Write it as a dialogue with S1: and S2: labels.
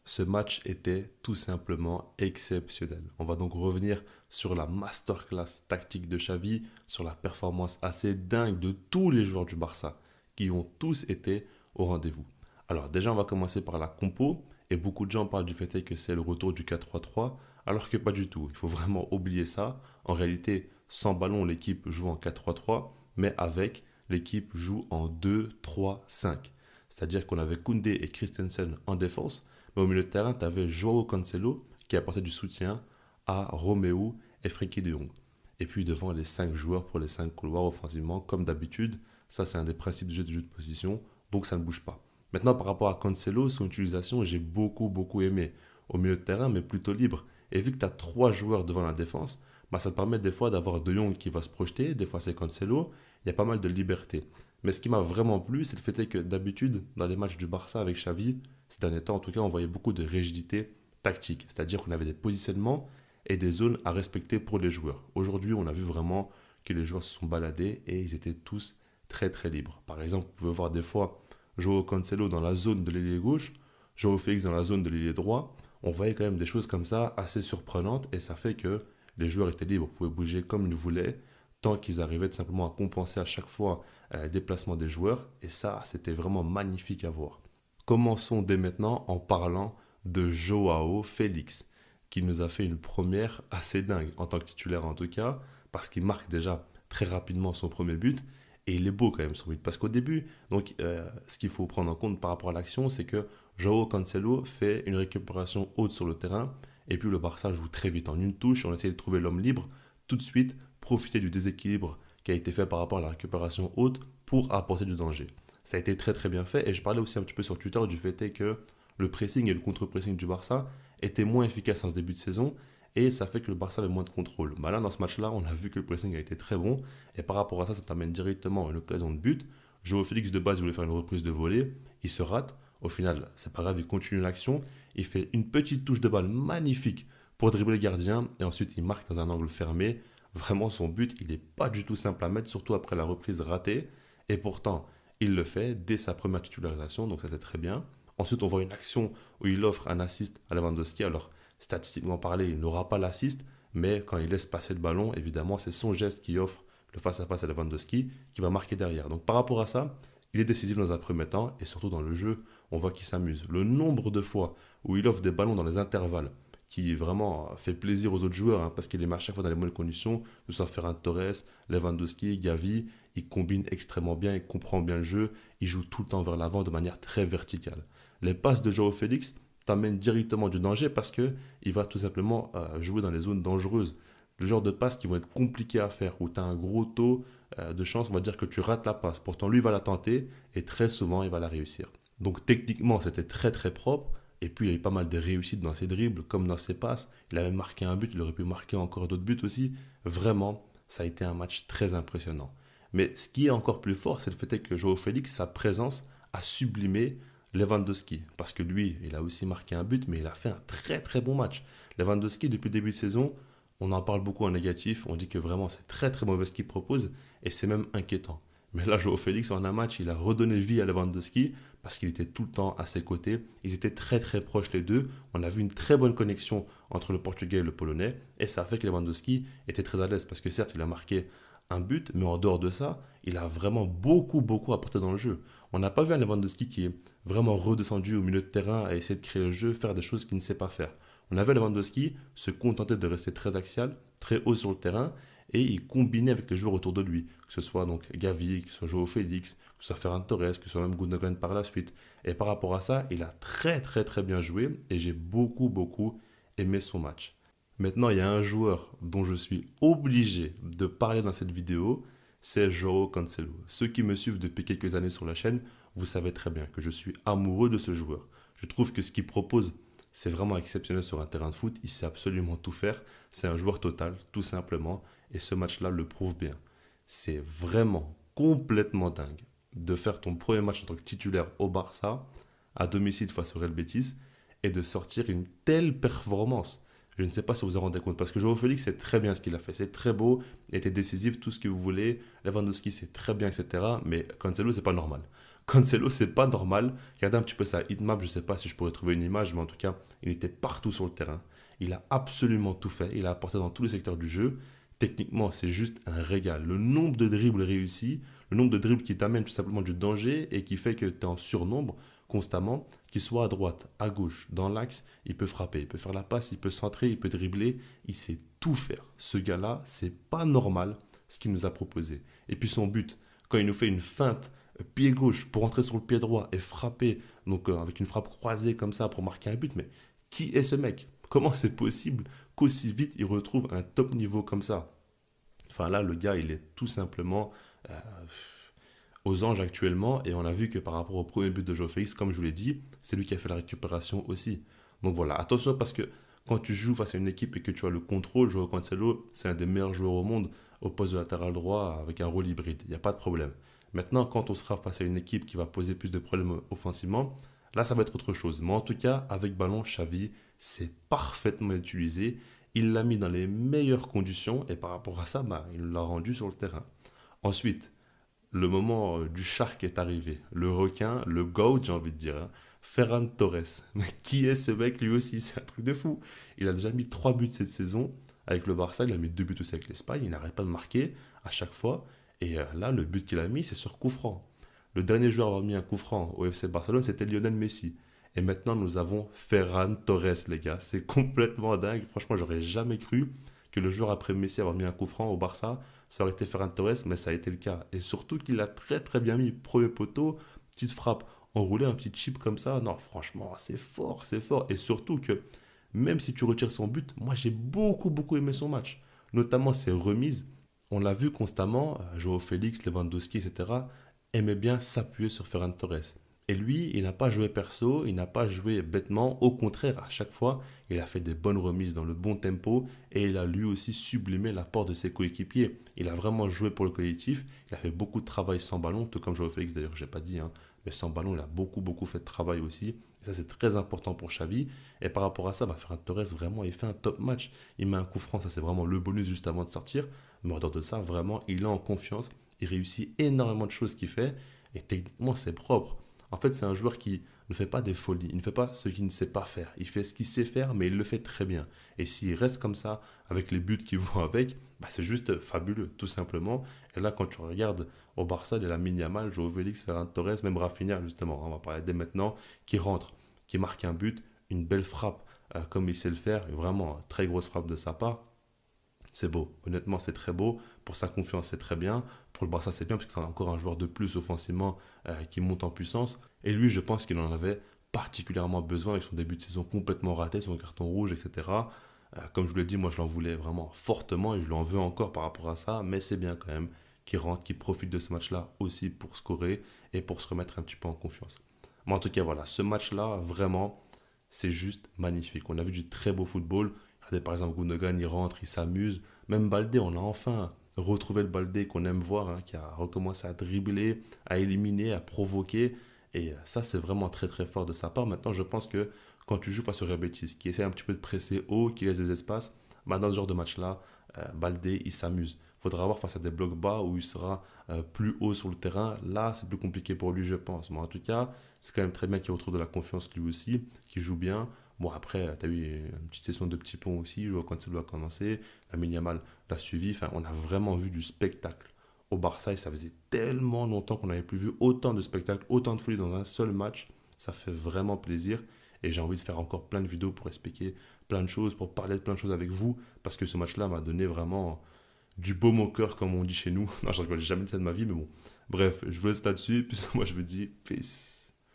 S1: Ce match était tout simplement exceptionnel. On va donc revenir sur la masterclass tactique de Xavi, sur la performance assez dingue de tous les joueurs du Barça, qui ont tous été au rendez-vous. Alors déjà, on va commencer par la compo, et beaucoup de gens parlent du fait que c'est le retour du 4-3-3, alors que pas du tout. Il faut vraiment oublier ça. En réalité, sans ballon, l'équipe joue en 4-3-3, mais avec, l'équipe joue en 2-3-5. C'est-à-dire qu'on avait Koundé et Christensen en défense, mais au milieu de terrain, tu avais Joao Cancelo qui apportait du soutien à Romeo et Frenkie de Jong. Et puis devant les 5 joueurs pour les 5 couloirs offensivement, comme d'habitude, ça c'est un des principes du jeu de position, donc ça ne bouge pas. Maintenant par rapport à Cancelo, son utilisation, j'ai beaucoup aimé au milieu de terrain, mais plutôt libre. Et vu que tu as 3 joueurs devant la défense, bah, ça te permet des fois d'avoir De Jong qui va se projeter, des fois c'est Cancelo, il y a pas mal de liberté. Mais ce qui m'a vraiment plu, c'est le fait que d'habitude, dans les matchs du Barça avec Xavi, ces derniers temps, en tout cas, on voyait beaucoup de rigidité tactique. C'est-à-dire qu'on avait des positionnements et des zones à respecter pour les joueurs. Aujourd'hui, on a vu vraiment que les joueurs se sont baladés et ils étaient tous très libres. Par exemple, vous pouvez voir des fois Joao Cancelo dans la zone de l'ailier gauche, Joao Félix dans la zone de l'ailier droit. On voyait quand même des choses comme ça assez surprenantes et ça fait que les joueurs étaient libres, pouvaient bouger comme ils voulaient tant qu'ils arrivaient tout simplement à compenser à chaque fois les déplacements des joueurs. Et ça, c'était vraiment magnifique à voir. Commençons dès maintenant en parlant de Joao Félix, qui nous a fait une première assez dingue, en tant que titulaire en tout cas, parce qu'il marque déjà très rapidement son premier but, et il est beau quand même son but, parce qu'au début, donc, ce qu'il faut prendre en compte par rapport à l'action, c'est que Joao Cancelo fait une récupération haute sur le terrain, et puis le Barça joue très vite en une touche, on essaie de trouver l'homme libre, tout de suite, profiter du déséquilibre qui a été fait par rapport à la récupération haute pour apporter du danger. Ça a été très bien fait. Et je parlais aussi un petit peu sur Twitter du fait que le pressing et le contre-pressing du Barça étaient moins efficaces en ce début de saison. Et ça fait que le Barça avait moins de contrôle. Bah là, dans ce match-là, on a vu que le pressing a été très bon. Et par rapport à ça, ça t'amène directement à une occasion de but. Joao Félix, de base, voulait faire une reprise de volée. Il se rate. Au final, c'est pas grave, il continue l'action. Il fait une petite touche de balle magnifique pour dribbler le gardien. Et ensuite, il marque dans un angle fermé. Vraiment, son but, il n'est pas du tout simple à mettre, surtout après la reprise ratée. Et pourtant, il le fait dès sa première titularisation, donc ça c'est très bien. Ensuite, on voit une action où il offre un assist à Lewandowski. Alors, statistiquement parlé, il n'aura pas l'assist, mais quand il laisse passer le ballon, évidemment, c'est son geste qui offre le face-à-face à Lewandowski qui va marquer derrière. Donc, par rapport à ça, il est décisif dans un premier temps et surtout dans le jeu, on voit qu'il s'amuse. Le nombre de fois où il offre des ballons dans les intervalles qui vraiment fait plaisir aux autres joueurs hein, parce qu'il les met à chaque fois dans les bonnes conditions, que ce soit Ferran Torres, Lewandowski, Gavi, il combine extrêmement bien, il comprend bien le jeu, il joue tout le temps vers l'avant de manière très verticale. Les passes de Joao Félix t'amènent directement du danger parce que il va tout simplement jouer dans les zones dangereuses. Le genre de passes qui vont être compliquées à faire, où tu as un gros taux de chance, on va dire que tu rates la passe. Pourtant, lui, il va la tenter et très souvent, il va la réussir. Donc, techniquement, c'était très propre. Et puis, il y a eu pas mal de réussites dans ses dribbles, comme dans ses passes. Il a même marqué un but, il aurait pu marquer encore d'autres buts aussi. Vraiment, ça a été un match très impressionnant. Mais ce qui est encore plus fort, c'est le fait que Joao Félix, sa présence a sublimé Lewandowski. Parce que lui, il a aussi marqué un but, mais il a fait un très bon match. Lewandowski, depuis le début de saison, on en parle beaucoup en négatif. On dit que vraiment c'est très mauvais ce qu'il propose et c'est même inquiétant. Mais là, Joao Félix, en un match, il a redonné vie à Lewandowski parce qu'il était tout le temps à ses côtés. Ils étaient très proches les deux. On a vu une très bonne connexion entre le Portugais et le Polonais. Et ça a fait que Lewandowski était très à l'aise parce que certes, il a marqué un but, mais en dehors de ça, il a vraiment beaucoup apporté dans le jeu. On n'a pas vu un Lewandowski qui est vraiment redescendu au milieu de terrain à essayer de créer le jeu, faire des choses qu'il ne sait pas faire. On avait Lewandowski se contenter de rester très axial, très haut sur le terrain, et il combinait avec les joueurs autour de lui, que ce soit donc Gavi, que ce soit Joao Félix, que ce soit Ferran Torres, que ce soit même Gundogan par la suite. Et par rapport à ça, il a très bien joué, et j'ai beaucoup aimé son match. Maintenant, il y a un joueur dont je suis obligé de parler dans cette vidéo, c'est Joao Cancelo. Ceux qui me suivent depuis quelques années sur la chaîne, vous savez très bien que je suis amoureux de ce joueur. Je trouve que ce qu'il propose, c'est vraiment exceptionnel sur un terrain de foot. Il sait absolument tout faire. C'est un joueur total, tout simplement. Et ce match-là le prouve bien. C'est vraiment complètement dingue de faire ton premier match en tant que titulaire au Barça, à domicile face au Real Betis, et de sortir une telle performance. Je ne sais pas si vous vous en rendez compte, parce que Joao Félix, c'est très bien ce qu'il a fait. C'est très beau, il était décisif, tout ce que vous voulez. Lewandowski, c'est très bien, etc. Mais Cancelo, c'est pas normal. Cancelo, c'est pas normal. Regardez un petit peu sa hitmap, je sais pas si je pourrais trouver une image, mais en tout cas, il était partout sur le terrain. Il a absolument tout fait. Il a apporté dans tous les secteurs du jeu. Techniquement, c'est juste un régal. Le nombre de dribbles réussis, le nombre de dribbles qui t'amènent tout simplement du danger et qui fait que tu es en surnombre constamment, qu'il soit à droite, à gauche, dans l'axe, il peut frapper, il peut faire la passe, il peut centrer, il peut dribbler, il sait tout faire. Ce gars-là, c'est pas normal ce qu'il nous a proposé. Et puis son but, quand il nous fait une feinte, pied gauche pour entrer sur le pied droit et frapper, donc avec une frappe croisée comme ça pour marquer un but, mais qui est ce mec? Comment c'est possible qu'aussi vite il retrouve un top niveau comme ça? Enfin là, le gars, il est tout simplement euh, aux anges actuellement. Et on a vu que par rapport au premier but de Joe Félix, comme je vous l'ai dit, c'est lui qui a fait la récupération aussi. Donc voilà, attention parce que quand tu joues face à une équipe et que tu as le contrôle, Joao Cancelo, c'est un des meilleurs joueurs au monde au poste de latéral droit avec un rôle hybride. Il n'y a pas de problème. Maintenant, quand on sera face à une équipe qui va poser plus de problèmes offensivement, là, ça va être autre chose. Mais en tout cas, avec ballon, Xavi, c'est parfaitement utilisé. Il l'a mis dans les meilleures conditions et par rapport à ça, bah, il l'a rendu sur le terrain. Ensuite, le moment du shark est arrivé. Le requin, le GOAT, j'ai envie de dire, hein. Ferran Torres. Mais qui est ce mec lui aussi? C'est un truc de fou. Il a déjà mis 3 buts cette saison avec le Barça. Il a mis 2 buts aussi avec l'Espagne. Il n'arrête pas de marquer à chaque fois. Et là, le but qu'il a mis, c'est sur coup franc. Le dernier joueur à avoir mis un coup franc au FC Barcelone, c'était Lionel Messi. Et maintenant, nous avons Ferran Torres, les gars. C'est complètement dingue. Franchement, j'aurais jamais cru que le joueur après Messi avoir mis un coup franc au Barça, ça aurait été Ferran Torres, mais ça a été le cas. Et surtout qu'il a très très bien mis. Premier poteau, petite frappe enroulée, un petit chip comme ça. Non, franchement, c'est fort, c'est fort. Et surtout que même si tu retires son but, moi j'ai beaucoup beaucoup aimé son match. Notamment ses remises. On l'a vu constamment, Joao Félix, Lewandowski, etc. aimaient bien s'appuyer sur Ferran Torres. Et lui, il n'a pas joué perso, il n'a pas joué bêtement. Au contraire, à chaque fois, il a fait des bonnes remises dans le bon tempo et il a lui aussi sublimé l'apport de ses coéquipiers. Il a vraiment joué pour le collectif. Il a fait beaucoup de travail sans ballon, tout comme Joao Félix d'ailleurs, je n'ai pas dit, hein, mais sans ballon, il a beaucoup beaucoup fait de travail aussi. Et ça, c'est très important pour Xavi. Et par rapport à ça, bah, Ferran Torres, vraiment, il fait un top match. Il met un coup franc, ça c'est vraiment le bonus juste avant de sortir. Mais en dehors de ça, vraiment, il est en confiance. Il réussit énormément de choses qu'il fait. Et techniquement, c'est propre. En fait, c'est un joueur qui ne fait pas des folies, il ne fait pas ce qu'il ne sait pas faire. Il fait ce qu'il sait faire, mais il le fait très bien. Et s'il reste comme ça, avec les buts qui vont avec, bah, c'est juste fabuleux, tout simplement. Et là, quand tu regardes au Barça, il y a Lamine Yamal, Joao Félix, Ferran Torres, même Rafinha, justement, on va parler dès maintenant, qui rentre, qui marque un but, une belle frappe, comme il sait le faire, vraiment, très grosse frappe de sa part. C'est beau, honnêtement c'est très beau. Pour sa confiance c'est très bien. Pour le Barça c'est bien parce que c'est encore un joueur de plus offensivement qui monte en puissance. Et lui je pense qu'il en avait particulièrement besoin avec son début de saison complètement raté, son carton rouge, etc. Comme je vous l'ai dit, moi je l'en voulais vraiment fortement et je l'en veux encore par rapport à ça. Mais c'est bien quand même qu'il rentre, qu'il profite de ce match-là aussi pour scorer et pour se remettre un petit peu en confiance. Mais en tout cas voilà, ce match-là vraiment c'est juste magnifique. On a vu du très beau football. Regardez par exemple Gundogan, il rentre, il s'amuse. Même Baldé, on a enfin retrouvé le Baldé qu'on aime voir, hein, qui a recommencé à dribbler, à éliminer, à provoquer. Et ça, c'est vraiment très très fort de sa part. Maintenant, je pense que quand tu joues face au Real Betis, qui essaie un petit peu de presser haut, qui laisse des espaces, bah, dans ce genre de match-là, Baldé, il s'amuse. Il faudra voir face à des blocs bas où il sera plus haut sur le terrain. Là, c'est plus compliqué pour lui, je pense. Mais en tout cas, c'est quand même très bien qu'il retrouve de la confiance lui aussi, qu'il joue bien. Bon, après, tu as eu une petite session de petits ponts aussi, quand ça doit commencer. La Yamal l'a suivi. Enfin, on a vraiment vu du spectacle au Barça et ça faisait tellement longtemps qu'on n'avait plus vu autant de spectacles, autant de folie dans un seul match. Ça fait vraiment plaisir et j'ai envie de faire encore plein de vidéos pour expliquer plein de choses, pour parler de plein de choses avec vous parce que ce match-là m'a donné vraiment du baume au cœur, comme on dit chez nous. Non, je rigole, j'ai jamais dit ça de ma vie, mais bon. Bref, je vous laisse là-dessus. Puis moi, je vous dis peace.